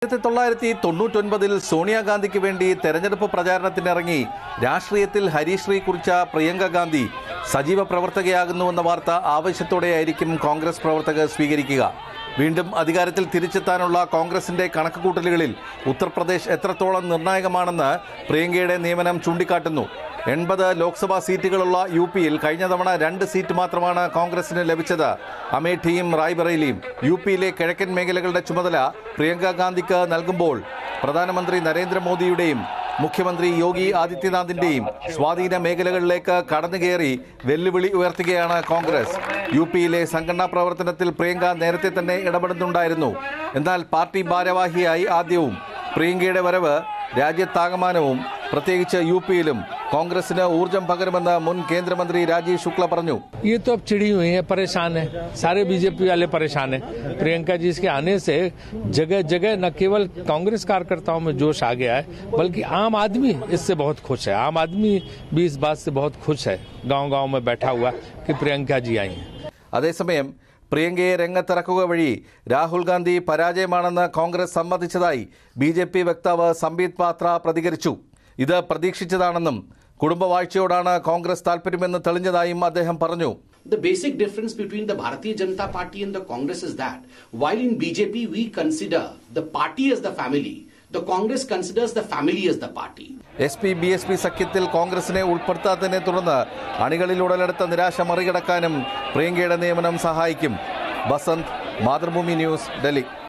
1999 സോണിയാഗാന്ധിക്ക് വേണ്ടി തെരഞ്ഞെടുപ്പ് പ്രചാരണത്തിനിറങ്ങി രാഷ്ട്രീയത്തിൽ ഹരിശ്രീ കുറിച്ച പ്രിയങ്ക ഗാന്ധി സജീവ പ്രവർത്തകയാകുന്നുവെന്ന വാർത്ത ആവേശത്തോടെയായിരിക്കും കോൺഗ്രസ് പ്രവർത്തകർ സ്വീകരിക്കുക. വീണ്ടും അധികാരത്തിൽ തിരിച്ചെത്താനുള്ള കോൺഗ്രസിന്റെ കണക്കുകൂട്ടലുകളിൽ ഉത്തർപ്രദേശ് എത്രത്തോളം നിർണായകമാണെന്ന് പ്രിയങ്കയുടെ നിയമനം ചൂണ്ടിക്കാട്ടുന്നു. 80 ലോക്സഭാ സീറ്റുകളുള്ള യു.പിയിൽ കഴിഞ്ഞ തവണ 2 സീറ്റ് മാത്രമാണ് കോൺഗ്രസിന് ലഭിച്ചത്. അമേഠിയും റായ്ബറേലിയും. യു.പിയിലെ കിഴക്കൻ മേഖലകളുടെ ചുമതല പ്രിയങ്ക ഗാന്ധിക്ക് നൽകുമ്പോൾ പ്രധാനമന്ത്രി നരേന്ദ്രമോദിയുടെയും മുഖ്യമന്ത്രി യോഗി ആദിത്യനാഥിന്റെയും സ്വാധീന മേഖലകളിലേക്ക് കടന്നുകയറി വെല്ലുവിളി ഉയർത്തുകയാണ് കോൺഗ്രസ്. യു.പിയിലെ സംഘടനാ പ്രവർത്തനത്തിൽ പ്രിയങ്ക നേരത്തെ തന്നെ ഇടപെടുന്നുണ്ടായിരുന്നു. എന്നാൽ പാർട്ടി ഭാരവാഹിയായി ആദ്യവും പ്രിയങ്കയുടെ വരവ് രാജ്യത്താകമാനവും പ്രത്യേകിച്ച് യു.പിയിലും കോൺഗ്രസിന് ഊർജം പകരുമെന്ന് മുൻ കേന്ദ്രമന്ത്രി രാജീവ് ശുക്ല പറഞ്ഞു. ये तो अब चिड़ी हुई है, परेशान है, सारे बीजेपी वाले परेशान है. प्रियंका जी के आने से जगह जगह न केवल कांग्रेस कार्यकर्ताओं में जोश आ गया है, बल्कि आम आदमी इससे बहुत खुश है. आम आदमी भी इस बात से बहुत खुश है, गांव-गांव में बैठा हुआ कि प्रियंका जी आई हैं. അതേസമയം പ്രിയങ്കയെ രംഗത്തിറക്കുക വഴി രാഹുൽ ഗാന്ധി പരാജയമാണെന്ന് കോൺഗ്രസ് സമ്മതിച്ചതായി ബി.ജെ.പി വക്താവ് സംബിത് പാത്ര പ്രതികരിച്ചു. ഇത് പ്രതീക്ഷിച്ചതാണെന്നും കുടുംബവാഴ്ചയോടാണ് കോൺഗ്രസ് താൽപര്യമെന്ന് തെളിഞ്ഞതായും അദ്ദേഹം പറഞ്ഞു. The basic difference between the Bharatiya Janata Party and the Congress is that while in BJP we consider the party as the family, the Congress considers the family as the party. SP-BSP സഖ്യത്തിൽ കോൺഗ്രസിനെ ഉൾപ്പെടുത്താത്തതിനെ തുടർന്ന് അണികളിൽ ഉടലെടുത്ത നിരാശ മറികടക്കാനും പ്രിയങ്കയുടെ നിയമനം സഹായിക്കും. Basant, Mathrubhumi news, Delhi.